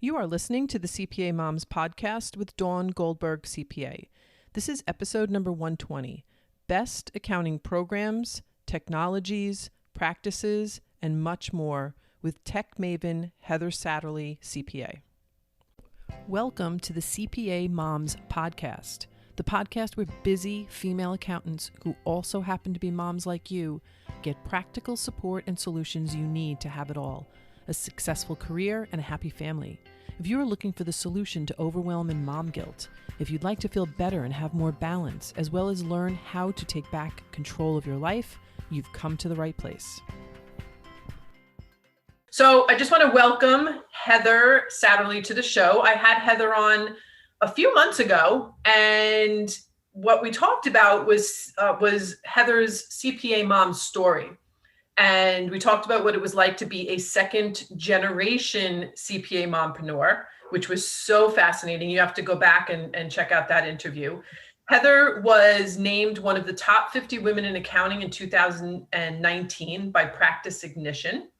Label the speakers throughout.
Speaker 1: You are listening to the CPA MOMS Podcast with Dawn Goldberg, CPA. This is episode number 120, Best Accounting Programs, Technologies, Practices, and much more with tech maven Heather Satterley, CPA. Welcome to the CPA MOMS Podcast, the podcast where busy female accountants who also happen to be moms like you get practical support and solutions you need to have it all, a successful career and a happy family. If you are looking for the solution to overwhelm and mom guilt, if you'd like to feel better and have more balance, as well as learn how to take back control of your life, you've come to the right place. So I just want to welcome Heather Satterley to the show. I had Heather on a few months ago, and what we talked about was Heather's CPA mom's story. And we talked about what it was like to be a second generation CPA mompreneur, which was so fascinating. You have to go back and check out that interview. Heather was named one of the top 50 women in accounting in 2019 by Practice Ignition.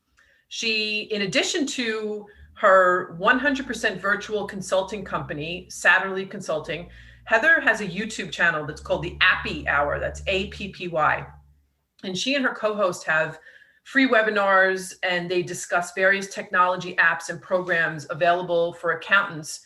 Speaker 1: She, in addition to her 100% virtual consulting company, Satterley Consulting, Heather has a YouTube channel that's called the Appy Hour. That's APPY. And she and her co-host have free webinars, and they discuss various technology apps and programs available for accountants,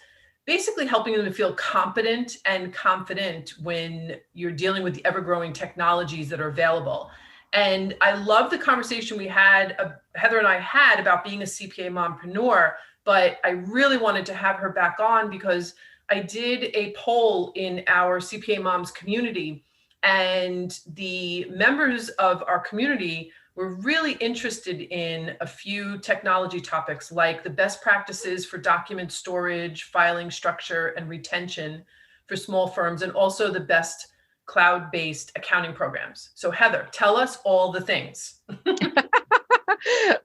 Speaker 1: basically helping them to feel competent and confident when you're dealing with the ever-growing technologies that are available. And I love the conversation we had, Heather and I had, about being a CPA mompreneur, but I really wanted to have her back on because I did a poll in our CPA Moms community, and the members of our community were really interested in a few technology topics, like the best practices for document storage, filing structure, and retention for small firms, and also the best cloud-based accounting programs. So Heather, tell us all the things.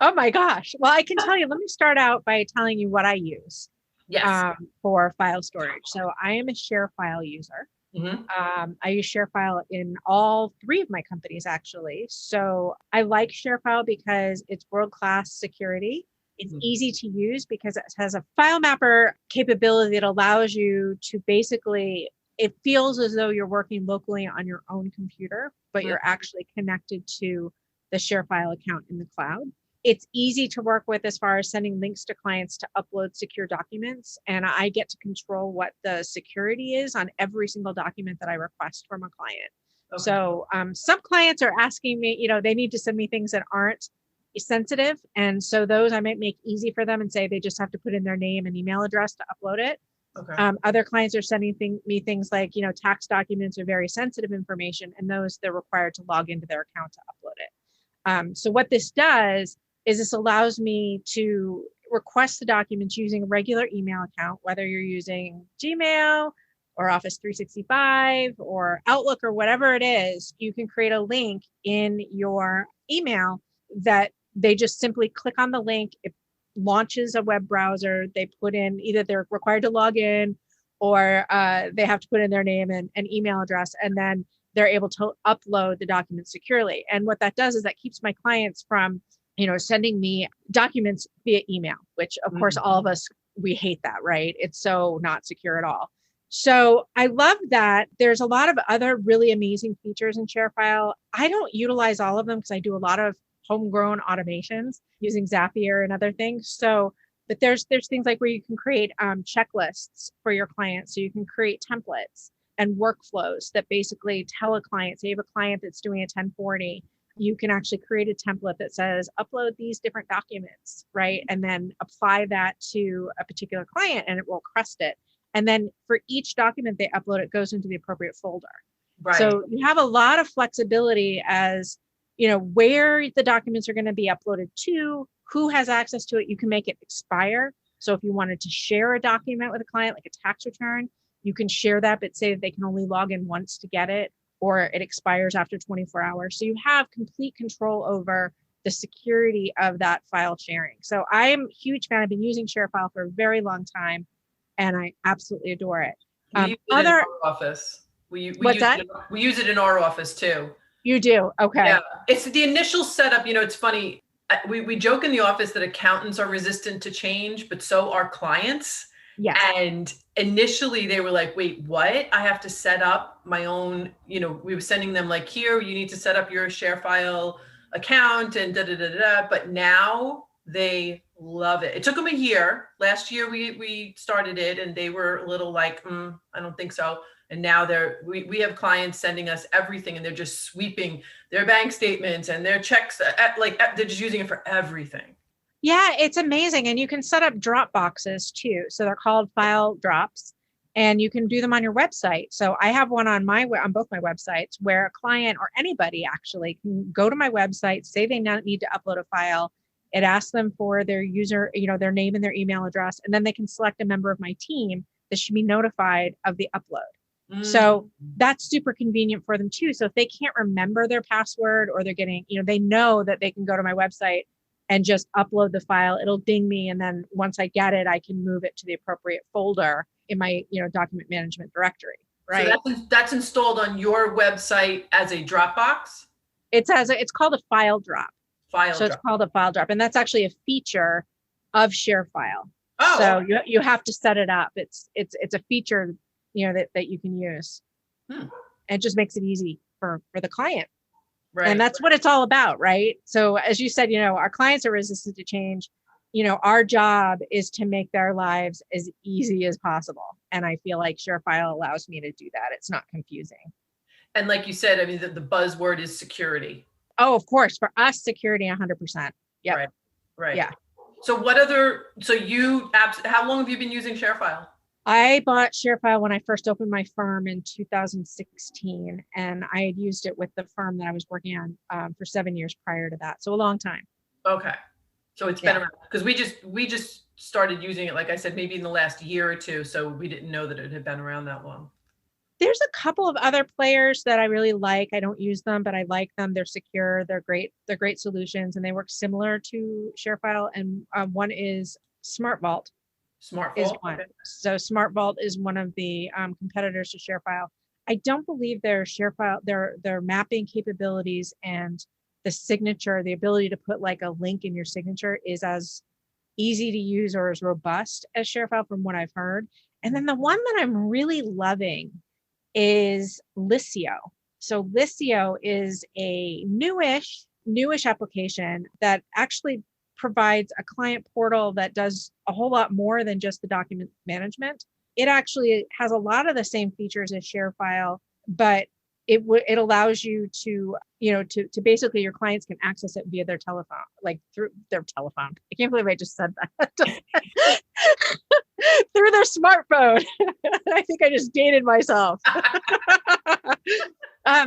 Speaker 2: Oh my gosh. Well, I can tell you, let me start out by telling you what I use for file storage. So I am a ShareFile user. Mm-hmm. I use ShareFile in all three of my companies, actually. So I like ShareFile because it's world-class security. It's easy to use because it has a file mapper capability that allows you to basically, it feels as though you're working locally on your own computer, but you're actually connected to the ShareFile account in the cloud. It's easy to work with as far as sending links to clients to upload secure documents. And I get to control what the security is on every single document that I request from a client. Okay. So some clients are asking me, they need to send me things that aren't sensitive. And so those I might make easy for them and say they just have to put in their name and email address to upload it. Okay. Other clients are sending me things like, tax documents or very sensitive information, and those they're required to log into their account to upload it. So what this does is this allows me to request the documents using a regular email account, whether you're using Gmail or Office 365 or Outlook or whatever it is. You can create a link in your email that they just simply click on the link. It launches a web browser. They put in, either they're required to log in or they have to put in their name and email address, and then they're able to upload the documents securely. And what that does is that keeps my clients from sending me documents via email, which of course, all of us, we hate that, right? It's so not secure at all. So I love that. There's a lot of other really amazing features in ShareFile. I don't utilize all of them because I do a lot of homegrown automations using Zapier and other things. So, but there's things like where you can create checklists for your clients. So you can create templates and workflows that basically tell a client, say you have a client that's doing a 1040, you can actually create a template that says, upload these different documents, right? And then apply that to a particular client and it will crust it. And then for each document they upload, it goes into the appropriate folder. Right. So you have a lot of flexibility as, where the documents are going to be uploaded to, who has access to it. You can make it expire. So if you wanted to share a document with a client, like a tax return, you can share that, but say that they can only log in once to get it, or it expires after 24 hours. So you have complete control over the security of that file sharing. So I am a huge fan. I've been using ShareFile for a very long time, and I absolutely adore it.
Speaker 1: We use it in our office. We use it in our office too.
Speaker 2: You do? Okay.
Speaker 1: Yeah. It's the initial setup. It's funny. we joke in the office that accountants are resistant to change, but so are clients.
Speaker 2: Yes.
Speaker 1: And initially they were like, wait, what? I have to set up my own, we were sending them like, here, you need to set up your ShareFile account and But now they love it. It took them a year. Last year we started it and they were a little like, I don't think so. And now we have clients sending us everything and they're just sweeping their bank statements and their checks. They're just using it for everything.
Speaker 2: Yeah, it's amazing. And you can set up drop boxes too. So they're called file drops and you can do them on your website. So I have one on both my websites where a client or anybody actually can go to my website, say they need to upload a file. It asks them for their user, their name and their email address, and then they can select a member of my team that should be notified of the upload. So that's super convenient for them too. So if they can't remember their password or they're getting, they know that they can go to my website and just upload the file. It'll ding me. And then once I get it, I can move it to the appropriate folder in my, document management directory. Right.
Speaker 1: So that's installed on your website as a Dropbox?
Speaker 2: It's called a file drop. It's called a file drop. And that's actually a feature of ShareFile.
Speaker 1: Oh.
Speaker 2: So you have to set it up. It's a feature that you can use. It just makes it easy for the client.
Speaker 1: Right.
Speaker 2: And that's what it's all about, right? So as you said, our clients are resistant to change. Our job is to make their lives as easy as possible. And I feel like ShareFile allows me to do that. It's not confusing.
Speaker 1: And like you said, I mean, the buzzword is security.
Speaker 2: Oh, of course. For us, security, 100%. Yeah.
Speaker 1: Right.
Speaker 2: Yeah.
Speaker 1: So how long have you been using ShareFile?
Speaker 2: I bought ShareFile when I first opened my firm in 2016, and I had used it with the firm that I was working on for 7 years prior to that. So a long time.
Speaker 1: Okay. So it's been around because we just started using it, like I said, maybe in the last year or two. So we didn't know that it had been around that long.
Speaker 2: There's a couple of other players that I really like. I don't use them, but I like them. They're secure. They're great. They're great solutions, and they work similar to ShareFile. And one is SmartVault.
Speaker 1: SmartVault
Speaker 2: is one. Okay. So SmartVault is one of the competitors to ShareFile. I don't believe their ShareFile, their mapping capabilities and the signature, the ability to put like a link in your signature is as easy to use or as robust as ShareFile from what I've heard. And then the one that I'm really loving is Liscio. So Liscio is a newish application that actually provides a client portal that does a whole lot more than just the document management. It actually has a lot of the same features as ShareFile, but it allows you to basically your clients can access it via their telephone, like through their telephone. I can't believe I just said that. Through their smartphone. I think I just dated myself.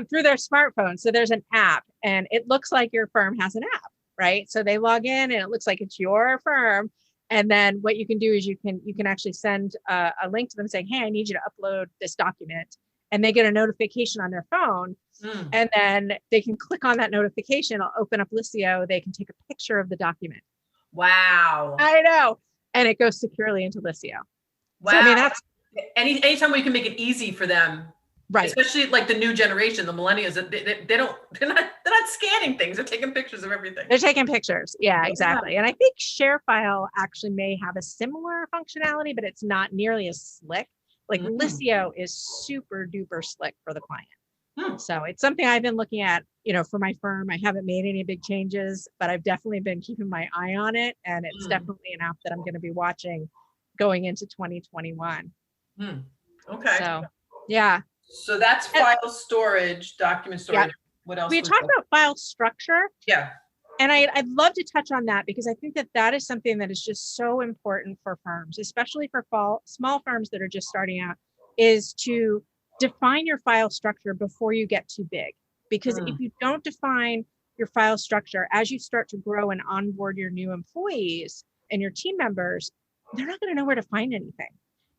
Speaker 2: Through their smartphone. So there's an app and it looks like your firm has an app, right? So they log in and it looks like it's your firm. And then what you can do is you can actually send a link to them saying, hey, I need you to upload this document. And they get a notification on their phone. And then they can click on that notification. I'll open up Liscio. They can take a picture of the document.
Speaker 1: Wow.
Speaker 2: I know. And it goes securely into Liscio.
Speaker 1: Wow.
Speaker 2: So, I mean, that's
Speaker 1: anytime we can make it easy for them.
Speaker 2: Right.
Speaker 1: Especially like the new generation, the millennials, they're not scanning things. They're taking pictures of everything.
Speaker 2: They're taking pictures. Yeah, exactly. And I think ShareFile actually may have a similar functionality, but it's not nearly as slick. Like Liscio is super duper slick for the client. So it's something I've been looking at, for my firm. I haven't made any big changes, but I've definitely been keeping my eye on it. And it's definitely an app that I'm going to be watching going into 2021.
Speaker 1: Okay.
Speaker 2: So, yeah.
Speaker 1: So that's file storage, document storage. Yeah. What else?
Speaker 2: We talked about file structure.
Speaker 1: Yeah.
Speaker 2: And I'd love to touch on that because I think that is something that is just so important for firms, especially for small firms that are just starting out, is to define your file structure before you get too big. Because if you don't define your file structure as you start to grow and onboard your new employees and your team members, they're not going to know where to find anything.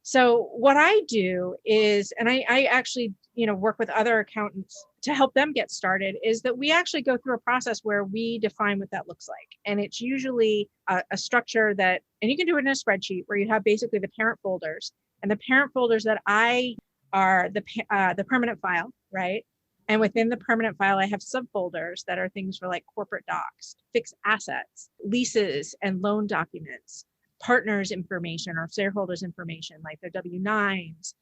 Speaker 2: So what I do is, and I actually, work with other accountants to help them get started, is that we actually go through a process where we define what that looks like. And it's usually a structure that, and you can do it in a spreadsheet where you have basically the parent folders, and the parent folders that are the permanent file, right? And within the permanent file, I have subfolders that are things for like corporate docs, fixed assets, leases and loan documents, partners information or shareholders information, like their W-9s,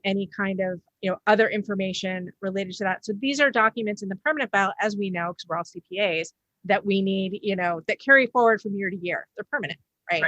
Speaker 2: any kind of other information related to that. So these are documents in the permanent file, as we know, because we're all CPAs, that we need, that carry forward from year to year. They're permanent, right?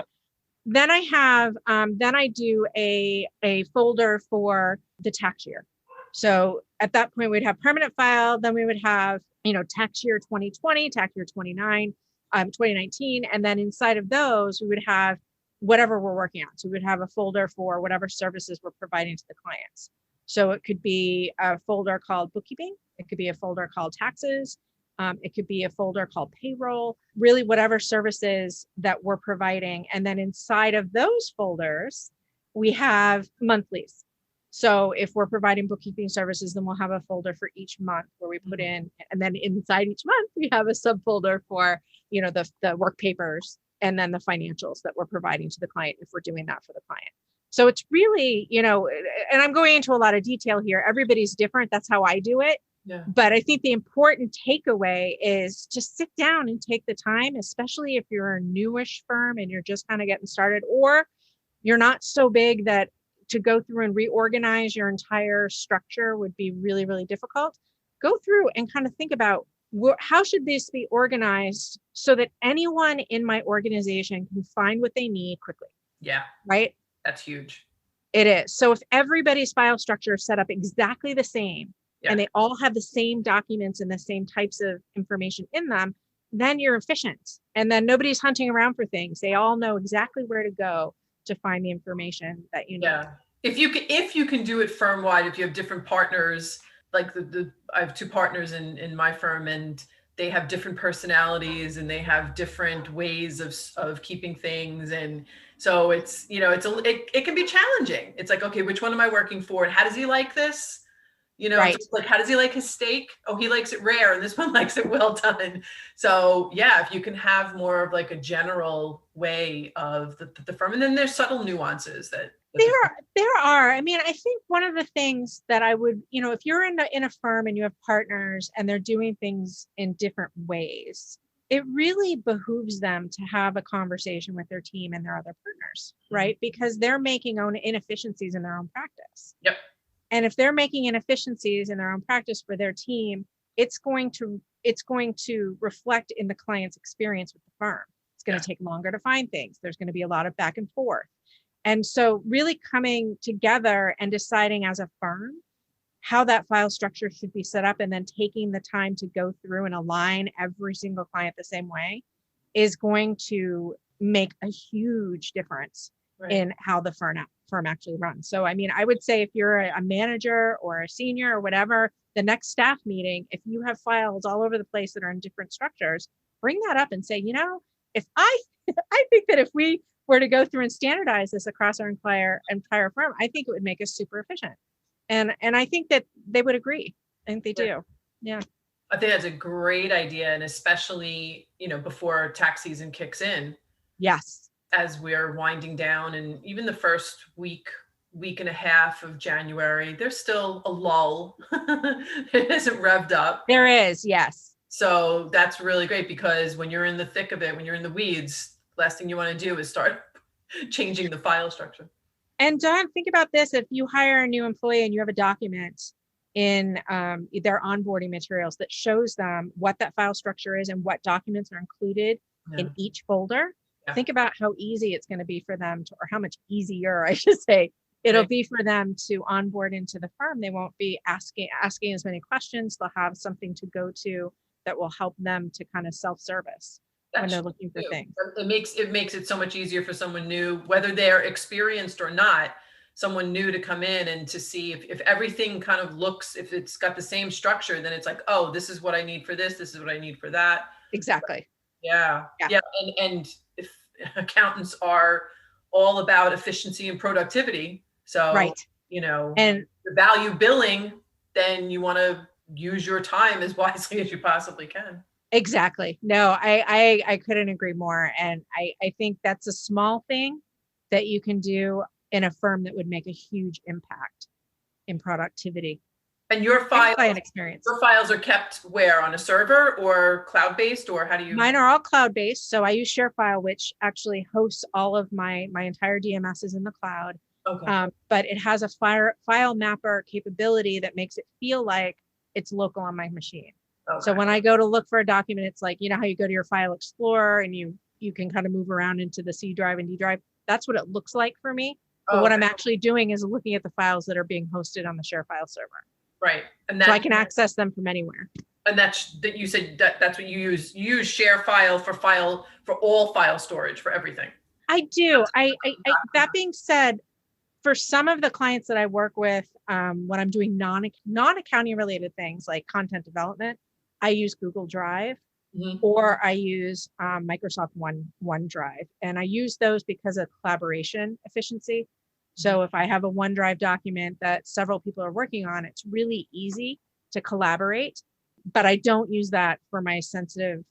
Speaker 2: Then I have, then I do a folder for the tax year. So at that point, we'd have permanent file, then we would have, tax year 2020, tax year 2019. And then inside of those, we would have whatever we're working on. So we would have a folder for whatever services we're providing to the clients. So it could be a folder called bookkeeping. It could be a folder called taxes. It could be a folder called payroll, really whatever services that we're providing. And then inside of those folders, we have monthlies. So if we're providing bookkeeping services, then we'll have a folder for each month where we put in, and then inside each month, we have a subfolder for, the work papers and then the financials that we're providing to the client if we're doing that for the client. So it's really, and I'm going into a lot of detail here. Everybody's different. That's how I do it. Yeah. But I think the important takeaway is just sit down and take the time, especially if you're a newish firm and you're just kind of getting started, or you're not so big that to go through and reorganize your entire structure would be really, really difficult. Go through and kind of think about how should this be organized so that anyone in my organization can find what they need quickly.
Speaker 1: Yeah.
Speaker 2: Right?
Speaker 1: That's huge.
Speaker 2: It is. So if everybody's file structure is set up exactly the same, and they all have the same documents and the same types of information in them, then you're efficient. And then nobody's hunting around for things. They all know exactly where to go to find the information that you need.
Speaker 1: Yeah. If you can do it firm wide, if you have different partners, like I have two partners in my firm, and they have different personalities and they have different ways of keeping things. And so it's, it can be challenging. It's like, okay, which one am I working for? And how does he like this?
Speaker 2: Right.
Speaker 1: Like, how does he like his steak? Oh, he likes it rare, and this one likes it well done. So yeah, if you can have more of like a general way of the firm, and then there's subtle nuances that
Speaker 2: there are. I mean, I think one of the things that I would, if you're in a firm and you have partners and they're doing things in different ways, it really behooves them to have a conversation with their team and their other partners, right? Because they're making own inefficiencies in their own practice.
Speaker 1: Yep.
Speaker 2: And if they're making inefficiencies in their own practice for their team, it's going to reflect in the client's experience with the firm. It's going to take longer to find things. There's going to be a lot of back and forth. And so really coming together and deciding as a firm how that file structure should be set up, and then taking the time to go through and align every single client the same way is going to make a huge difference in how the firm actually runs. So, I mean, I would say if you're a manager or a senior or whatever, the next staff meeting, if you have files all over the place that are in different structures, bring that up and say, if I think that if we were to go through and standardize this across our entire firm, I think it would make us super efficient. And I think that they would agree. I think they do. Yeah.
Speaker 1: I think that's a great idea. And especially, before tax season kicks in.
Speaker 2: Yes.
Speaker 1: As we're winding down, and even the first week and a half of January, there's still a lull. It isn't revved up.
Speaker 2: There is, yes.
Speaker 1: So that's really great, because when you're in the thick of it, when you're in the weeds, last thing you want to do is start changing the file structure.
Speaker 2: And Don, think about this. If you hire a new employee and you have a document in their onboarding materials that shows them what that file structure is and what documents are included in each folder, think about how easy it's going to be for them or how much easier, I should say, it'll be for them to onboard into the firm. They won't be asking as many questions. They'll have something to go to that will help them to kind of self-service when they're looking for things.
Speaker 1: It makes it so much easier for someone new, whether they're experienced or not, someone new to come in and to see if everything kind of looks, if it's got the same structure, then it's like, oh, this is what I need for this. This is what I need for that.
Speaker 2: Exactly.
Speaker 1: Yeah. And if accountants are all about efficiency and productivity, so and the value billing, then you want to use your time as wisely as you possibly can.
Speaker 2: Exactly. No, I couldn't agree more. And I think that's a small thing that you can do in a firm that would make a huge impact in productivity.
Speaker 1: And your
Speaker 2: client experience.
Speaker 1: Your files are kept where, on a server or cloud-based, or how do you?
Speaker 2: Mine are all cloud-based. So I use ShareFile, which actually hosts all of my entire DMSs in the cloud.
Speaker 1: Okay.
Speaker 2: But it has a file mapper capability that makes it feel like it's local on my machine. Okay. So when I go to look for a document, it's like, you know how you go to your file explorer and you can kind of move around into the C drive and D drive. That's what it looks like for me. But what I'm actually doing is looking at the files that are being hosted on the ShareFile server.
Speaker 1: Right. And
Speaker 2: so I can access them from anywhere.
Speaker 1: And that you said that's what you use. You use ShareFile for all file storage for everything.
Speaker 2: I do. I that being said, for some of the clients that I work with, when I'm doing non-accounting related things like content development, I use Google Drive, or I use Microsoft OneDrive. And I use those because of collaboration efficiency. So if I have a OneDrive document that several people are working on, it's really easy to collaborate, but I don't use that for my sensitive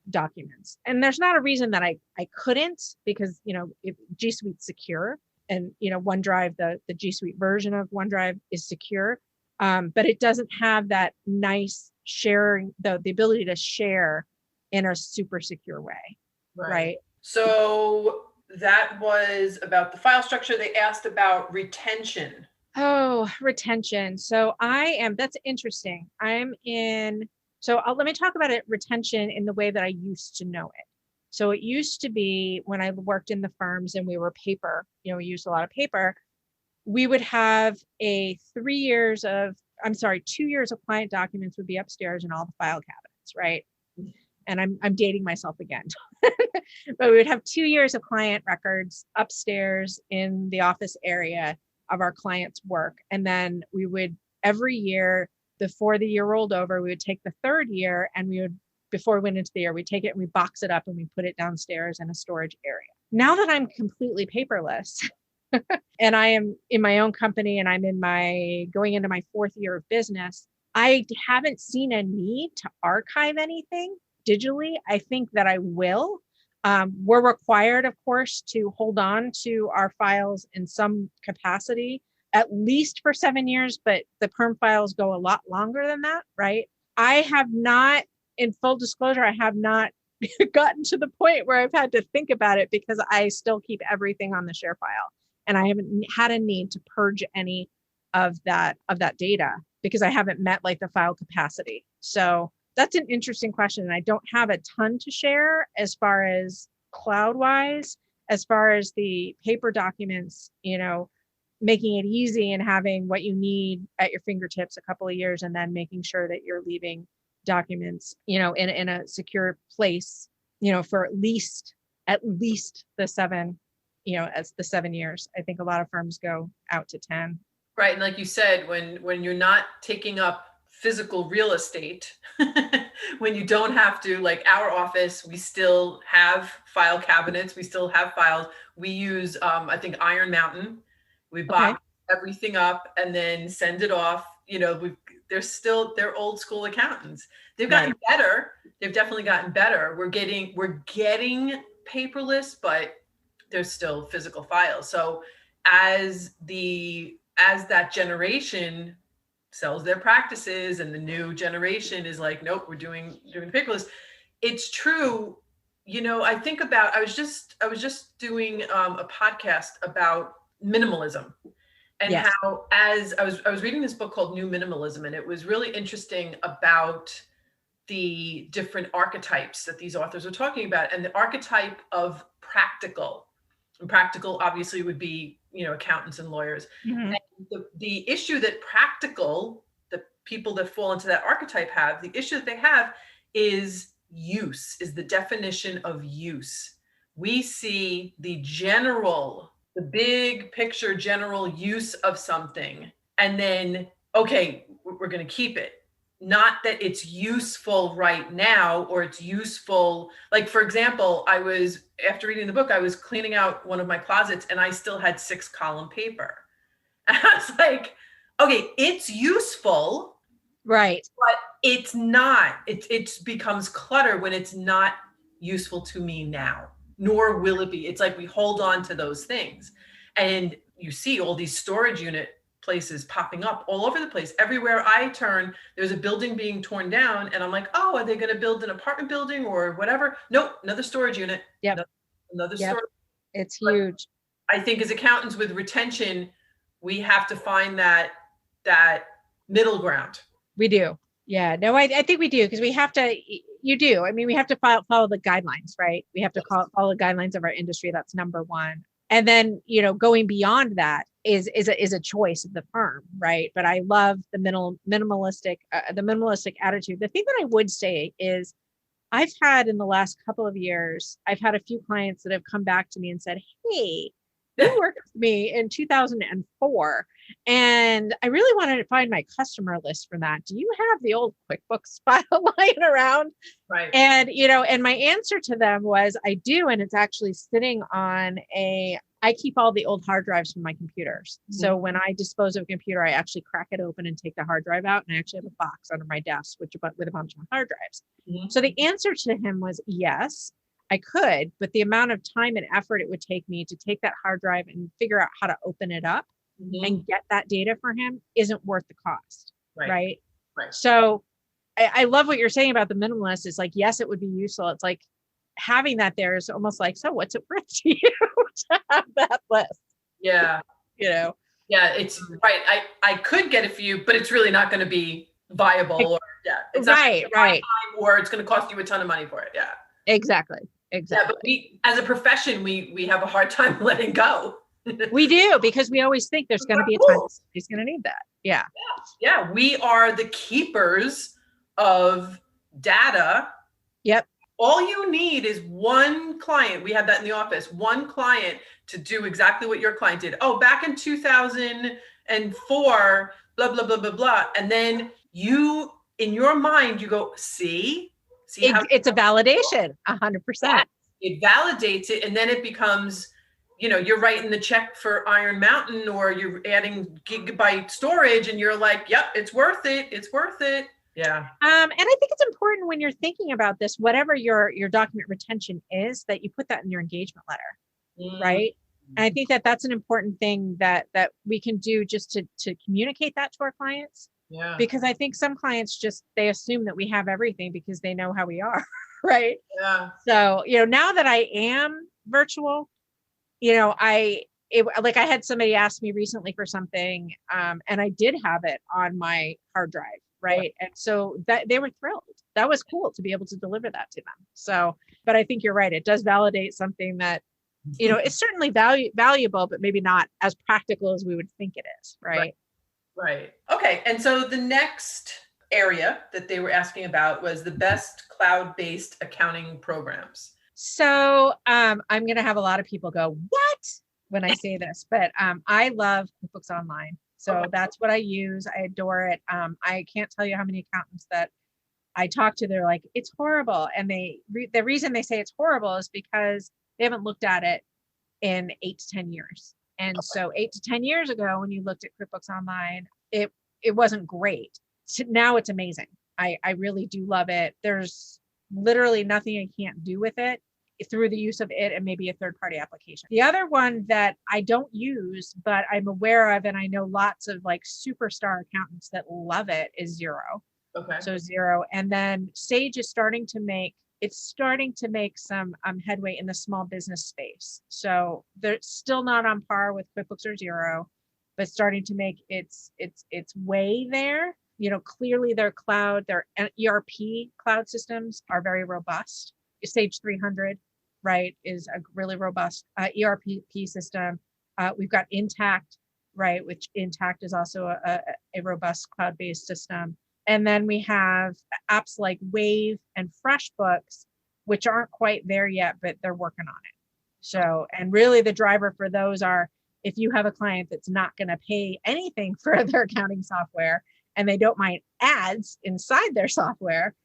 Speaker 2: documents. And there's not a reason that I couldn't, because, if G Suite's secure, and, OneDrive, the G Suite version of OneDrive is secure, but it doesn't have that nice sharing, the ability to share in a super secure way. Right.
Speaker 1: So that was about the file structure. They asked about retention.
Speaker 2: Oh, retention. So that's interesting. let me talk about retention in the way that I used to know it. So it used to be when I worked in the firms and we were paper, we used a lot of paper. We would have 2 years of client documents would be upstairs in all the file cabinets, right? And I'm dating myself again, but we would have 2 years of client records upstairs in the office area of our clients' work. And then we would, every year before the year rolled over, we would take the third year and before we went into the year, we take it and we box it up and we put it downstairs in a storage area. Now that I'm completely paperless and I am in my own company and I'm going into my 4th year of business, I haven't seen a need to archive anything digitally. I think that I will. We're required, of course, to hold on to our files in some capacity, at least for 7 years, but the perm files go a lot longer than that, right? I have not, in full disclosure, I have not gotten to the point where I've had to think about it, because I still keep everything on the share file. And I haven't had a need to purge any of that data, because I haven't met like the file capacity. So that's an interesting question. And I don't have a ton to share as far as cloud-wise, as far as the paper documents, making it easy and having what you need at your fingertips a couple of years, and then making sure that you're leaving documents, in a secure place, for at least the 7, as the 7 years. I think a lot of firms go out to 10.
Speaker 1: Right. And like you said, when you're not taking up physical real estate, when you don't have to, like our office, we still have file cabinets, we still have files. We use, I think, Iron Mountain. We box everything up and then send it off. They're old school accountants. They've gotten better. They've definitely gotten better. We're getting paperless, but there's still physical files. So as that generation sells their practices and the new generation is like, nope, we're doing paperless. It's true. I think about, I was just doing a podcast about minimalism, and how, as I was reading this book called New Minimalism, and it was really interesting about the different archetypes that these authors are talking about, and the archetype of practical. And practical obviously would be, accountants and lawyers. Mm-hmm. And the issue that the people that fall into that archetype have, the issue that they have is use, is the definition of use. We see the big picture general use of something, and then, okay, we're going to keep it. Not that it's useful right now, or it's useful. Like, for example, after reading the book, I was cleaning out one of my closets and I still had 6-column paper. And I was like, okay, it's useful.
Speaker 2: Right.
Speaker 1: But it's not, it becomes clutter when it's not useful to me now, nor will it be. It's like we hold on to those things. And you see all these storage unit places popping up all over the place. Everywhere I turn, there's a building being torn down, and I'm like, oh, are they going to build an apartment building or whatever? Nope, another storage unit.
Speaker 2: Yep.
Speaker 1: Another
Speaker 2: Yep.
Speaker 1: storage.
Speaker 2: It's huge.
Speaker 1: But I think as accountants with retention, we have to find that middle ground.
Speaker 2: We do. Yeah, no, I think we do, because we have to, you do. I mean, we have to follow the guidelines, right? We have to follow the guidelines of our industry. That's number one. And then, going beyond that is a choice of the firm, right? But I love the minimalistic attitude. The thing that I would say is, I've had in the last couple of years, I've had a few clients that have come back to me and said, hey, you worked with me in 2004, and I really wanted to find my customer list for that. Do you have the old QuickBooks file lying around?
Speaker 1: Right.
Speaker 2: And, and my answer to them was, I do. And it's actually sitting on I keep all the old hard drives from my computers. Mm-hmm. So when I dispose of a computer, I actually crack it open and take the hard drive out. And I actually have a box under my desk with a bunch of hard drives. Mm-hmm. So the answer to him was, yes, I could, but the amount of time and effort it would take me to take that hard drive and figure out how to open it up and get that data for him isn't worth the cost. Right. So I love what you're saying about the minimalist. Is like, yes, it would be useful. It's like having that there is almost like, so what's it worth to you to have that list?
Speaker 1: Yeah.
Speaker 2: Yeah,
Speaker 1: it's right. I could get a few, but it's really not going to be viable. Or it's
Speaker 2: right.
Speaker 1: Or it's going to cost you a ton of money for it. Yeah.
Speaker 2: Exactly.
Speaker 1: Yeah, but we, as a profession, we have a hard time letting go.
Speaker 2: We do, because we always think there's going to be a time he's going to need that. Yeah.
Speaker 1: Yeah. We are the keepers of data.
Speaker 2: Yep.
Speaker 1: All you need is one client. We have that in the office. One client to do exactly what your client did. Oh, back in 2004, blah, blah, blah, blah, blah. And then you, in your mind, you go, see how
Speaker 2: it's a validation, 100%.
Speaker 1: It validates it. And then it becomes, you're writing the check for Iron Mountain, or you're adding gigabyte storage, and you're like, yep, it's worth it. It's worth it. Yeah.
Speaker 2: And I think it's important when you're thinking about this, whatever your document retention is, that you put that in your engagement letter, right? And I think that's an important thing that we can do, just to communicate that to our clients.
Speaker 1: Yeah.
Speaker 2: Because I think some clients they assume that we have everything because they know how we are, right?
Speaker 1: Yeah.
Speaker 2: So, now that I am virtual, I had somebody ask me recently for something, and I did have it on my hard drive, right? And so that they were thrilled. That was cool to be able to deliver that to them. So, but I think you're right. It does validate something that, it's certainly valuable, but maybe not as practical as we would think it is, right?
Speaker 1: Right. Okay. And so the next area that they were asking about was the best cloud-based accounting programs.
Speaker 2: So I'm going to have a lot of people go, what? When I say this, but I love QuickBooks Online. So that's what I use. I adore it. I can't tell you how many accountants that I talk to, they're like, it's horrible. And the reason they say it's horrible is because they haven't looked at it in 8 to 10 years. And so 8 to 10 years ago, when you looked at QuickBooks Online, it wasn't great. So now it's amazing. I really do love it. There's literally nothing I can't do with it through the use of it and maybe a third-party application. The other one that I don't use, but I'm aware of, and I know lots of like superstar accountants that love it, is Xero.
Speaker 1: Okay.
Speaker 2: So Xero. And then Sage is starting to make some headway in the small business space. So they're still not on par with QuickBooks or Xero, but starting to make its way there. Clearly their ERP cloud systems are very robust. Sage 300, right, is a really robust ERP system. We've got Intact, right, which Intact is also a robust cloud-based system. And then we have apps like Wave and FreshBooks, which aren't quite there yet, but they're working on it. So, and really the driver for those are, if you have a client that's not going to pay anything for their accounting software and they don't mind ads inside their software,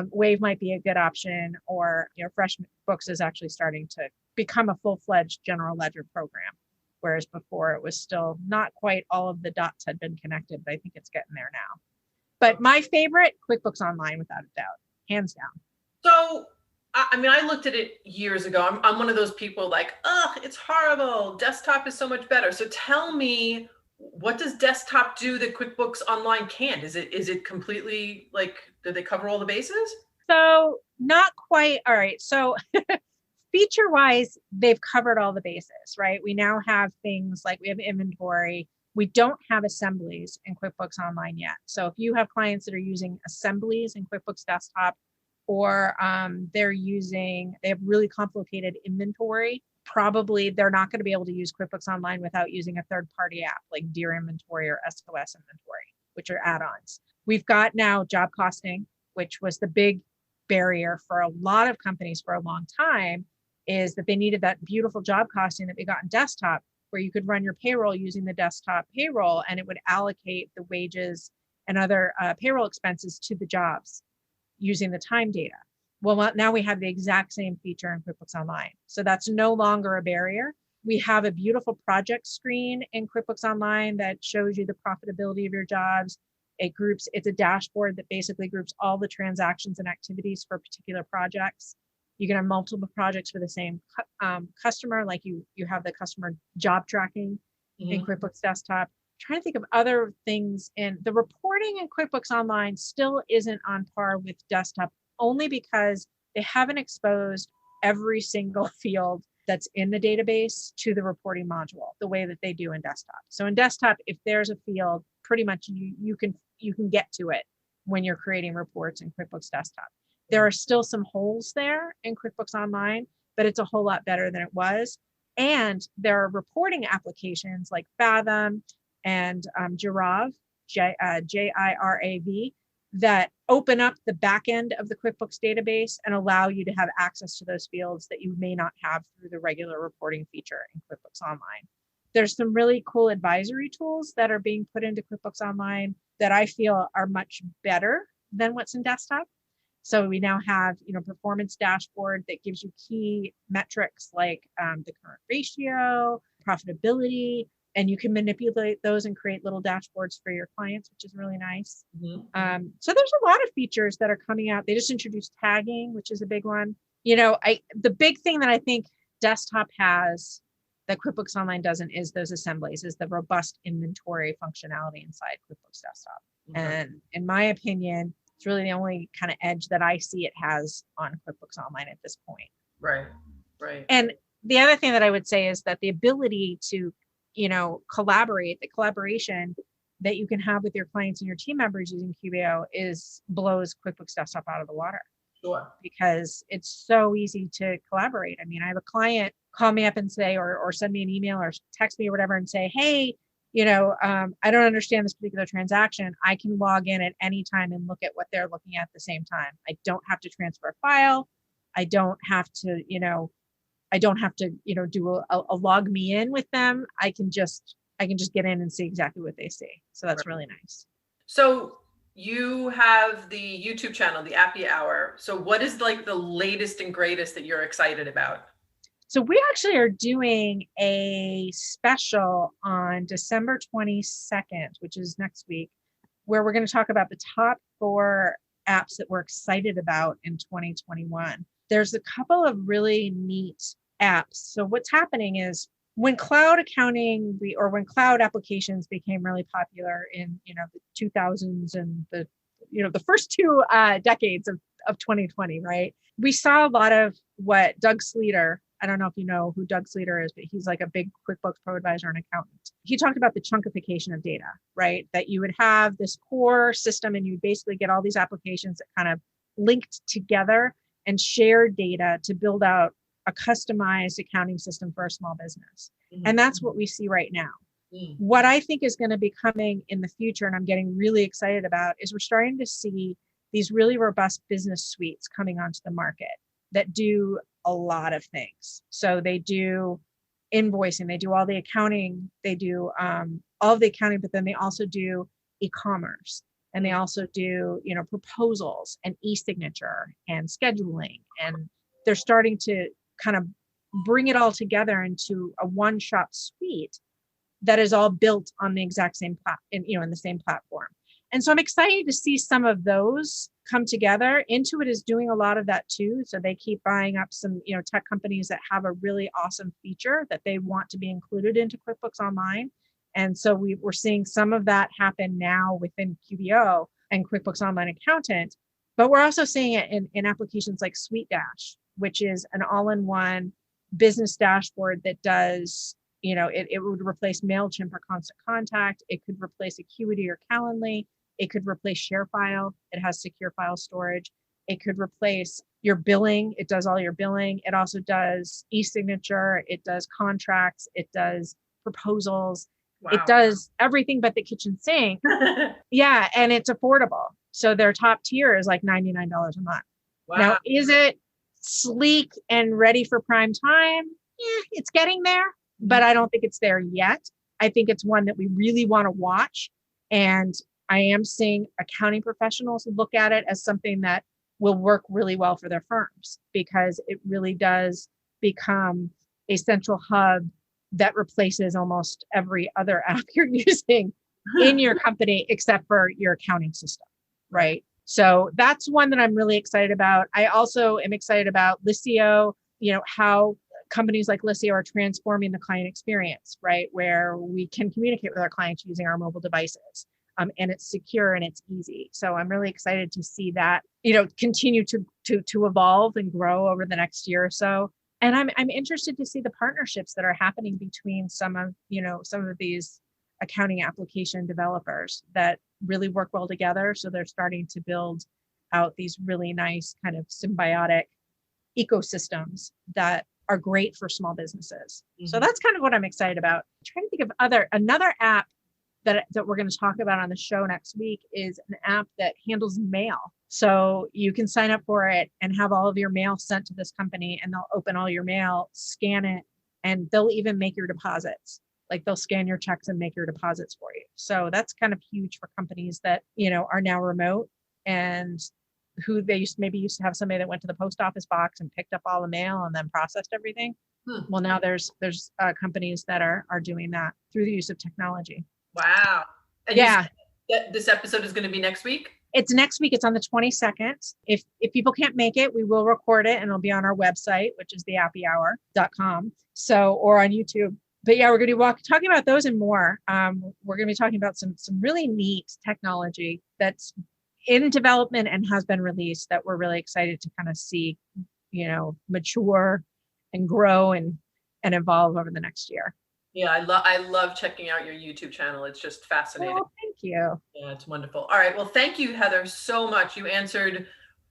Speaker 2: Wave might be a good option. Or, FreshBooks is actually starting to become a full-fledged general ledger program, whereas before it was still not quite all of the dots had been connected, but I think it's getting there now. But my favorite, QuickBooks Online, without a doubt, hands down.
Speaker 1: So, I looked at it years ago. I'm one of those people like, it's horrible. Desktop is so much better. So tell me what does desktop do that QuickBooks Online can't? Is it completely like, do they cover all the bases?
Speaker 2: So not quite. All right. So feature wise, they've covered all the bases, right? We now have things like we have inventory. We don't have assemblies in QuickBooks Online yet. So if you have clients that are using assemblies in QuickBooks Desktop, or they have really complicated inventory, probably they're not going to be able to use QuickBooks Online without using a third-party app like Dear Inventory or SOS Inventory, which are add-ons. We've got now job costing, which was the big barrier for a lot of companies for a long time, is that they needed that beautiful job costing that we got in desktop, where you could run your payroll using the desktop payroll and it would allocate the wages and other payroll expenses to the jobs using the time data. Well, now we have the exact same feature in QuickBooks Online. So that's no longer a barrier. We have a beautiful project screen in QuickBooks Online that shows you the profitability of your jobs. It's a dashboard that basically groups all the transactions and activities for particular projects. You can have multiple projects for the same customer, like you have the customer job tracking in QuickBooks Desktop. Trying to think of other things, in the reporting in QuickBooks Online still isn't on par with desktop, only because they haven't exposed every single field that's in the database to the reporting module the way that they do in desktop. So in desktop, if there's a field, pretty much you can get to it when you're creating reports in QuickBooks Desktop. There are still some holes there in QuickBooks Online, but it's a whole lot better than it was. And there are reporting applications like Fathom and Jirav, Jirav, that open up the back end of the QuickBooks database and allow you to have access to those fields that you may not have through the regular reporting feature in QuickBooks Online. There's some really cool advisory tools that are being put into QuickBooks Online that I feel are much better than what's in desktop. So we now have, performance dashboard that gives you key metrics like the current ratio, profitability, and you can manipulate those and create little dashboards for your clients, which is really nice. So there's a lot of features that are coming out. They just introduced tagging, which is a big one. The big thing that I think desktop has that QuickBooks Online doesn't is those assemblies, is the robust inventory functionality inside QuickBooks Desktop. And in my opinion, it's really the only kind of edge that I see it has on QuickBooks Online at this point.
Speaker 1: Right.
Speaker 2: And the other thing that I would say is that the ability to collaborate, the collaboration that you can have with your clients and your team members using QBO blows QuickBooks Desktop out of the water.
Speaker 1: Sure.
Speaker 2: Because it's so easy to collaborate. I mean, I have a client call me up and say, or send me an email or text me or whatever and say, hey, I don't understand this particular transaction. I can log in at any time and look at what they're looking at the same time. I don't have to transfer a file. I don't have to, do a log me in with them. I can just get in and see exactly what they see. So that's really nice.
Speaker 1: So you have the YouTube channel, the Appy Hour. So what is like the latest and greatest that you're excited about?
Speaker 2: So we actually are doing a special on December 22nd, which is next week, where we're going to talk about the top 4 apps that we're excited about in 2021. There's a couple of really neat apps. So what's happening is when cloud accounting when cloud applications became really popular in the 2000s and the first 2 decades of 2020, right? We saw a lot of what Doug Sleater, I don't know if you know who Doug Sleater is, but he's like a big QuickBooks Pro advisor and accountant. He talked about the chunkification of data, right? That you would have this core system and you basically get all these applications that kind of linked together and share data to build out a customized accounting system for a small business. And that's what we see right now. What I think is going to be coming in the future, and I'm getting really excited about, is we're starting to see these really robust business suites coming onto the market that do a lot of things. So they do invoicing, they do all the accounting, they do all of the accounting, but then they also do e-commerce, and they also do, proposals and e-signature and scheduling. And they're starting to kind of bring it all together into a one-shop suite that is all built on the exact same in the same platform. And so I'm excited to see some of those come together. Intuit is doing a lot of that too. So they keep buying up some, tech companies that have a really awesome feature that they want to be included into QuickBooks Online. And so we're seeing some of that happen now within QBO and QuickBooks Online Accountant, but we're also seeing it in applications like SuiteDash, which is an all-in-one business dashboard that does, it would replace MailChimp or Constant Contact. It could replace Acuity or Calendly. It could replace ShareFile. It has secure file storage. It could replace your billing. It does all your billing. It also does e-signature. It does contracts. It does proposals. Wow. It does everything but the kitchen sink. Yeah, and it's affordable. So their top tier is like $99 a month. Wow. Now, is it sleek and ready for prime time? Yeah, it's getting there, but I don't think it's there yet. I think it's one that we really want to watch. And I am seeing accounting professionals look at it as something that will work really well for their firms, because it really does become a central hub that replaces almost every other app you're using in your company, except for your accounting system, right? So that's one that I'm really excited about. I also am excited about Liscio, how companies like Liscio are transforming the client experience, right? Where we can communicate with our clients using our mobile devices. And it's secure and it's easy. So I'm really excited to see that, continue to evolve and grow over the next year or so. And I'm interested to see the partnerships that are happening between some of these accounting application developers that really work well together. So they're starting to build out these really nice kind of symbiotic ecosystems that are great for small businesses. Mm-hmm. So that's kind of what I'm excited about. I'm trying to think of another app that we're going to talk about on the show next week is an app that handles mail. So you can sign up for it and have all of your mail sent to this company, and they'll open all your mail, scan it, and they'll even make your deposits. Like they'll scan your checks and make your deposits for you. So that's kind of huge for companies that, are now remote and who they used to have somebody that went to the post office box and picked up all the mail and then processed everything. Well, now there's companies that are doing that through the use of technology.
Speaker 1: Wow. And yeah. This episode is going to be next week?
Speaker 2: It's next week. It's on the 22nd. If people can't make it, we will record it and it'll be on our website, which is theappyhour.com. So, or on YouTube. But yeah, we're going to be talking about those and more. We're going to be talking about some really neat technology that's in development and has been released that we're really excited to kind of see, mature and grow and evolve over the next year.
Speaker 1: Yeah, I love checking out your YouTube channel. It's just fascinating.
Speaker 2: Oh, thank you.
Speaker 1: Yeah, it's wonderful. All right. Well, thank you, Heather, so much. You answered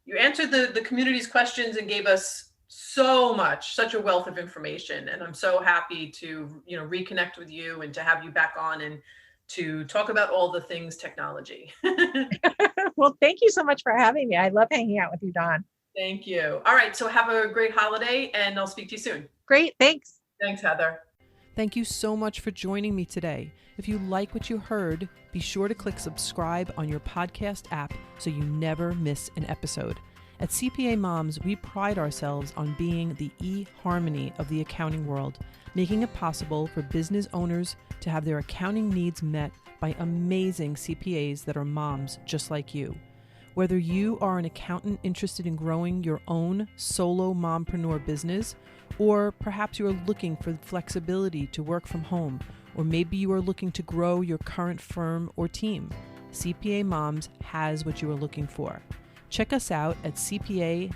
Speaker 1: the community's questions and gave us such a wealth of information. And I'm so happy to, reconnect with you and to have you back on and to talk about all the things technology.
Speaker 2: Well, thank you so much for having me. I love hanging out with you, Dawn.
Speaker 1: Thank you. All right. So have a great holiday and I'll speak to you soon.
Speaker 2: Great. Thanks.
Speaker 1: Thanks, Heather.
Speaker 3: Thank you so much for joining me today. If you like what you heard, be sure to click subscribe on your podcast app so you never miss an episode. At CPA Moms, we pride ourselves on being the e-harmony of the accounting world, making it possible for business owners to have their accounting needs met by amazing CPAs that are moms just like you. Whether you are an accountant interested in growing your own solo mompreneur business, or perhaps you are looking for flexibility to work from home, or maybe you are looking to grow your current firm or team, CPA Moms has what you are looking for. Check us out at cpa-moms.com.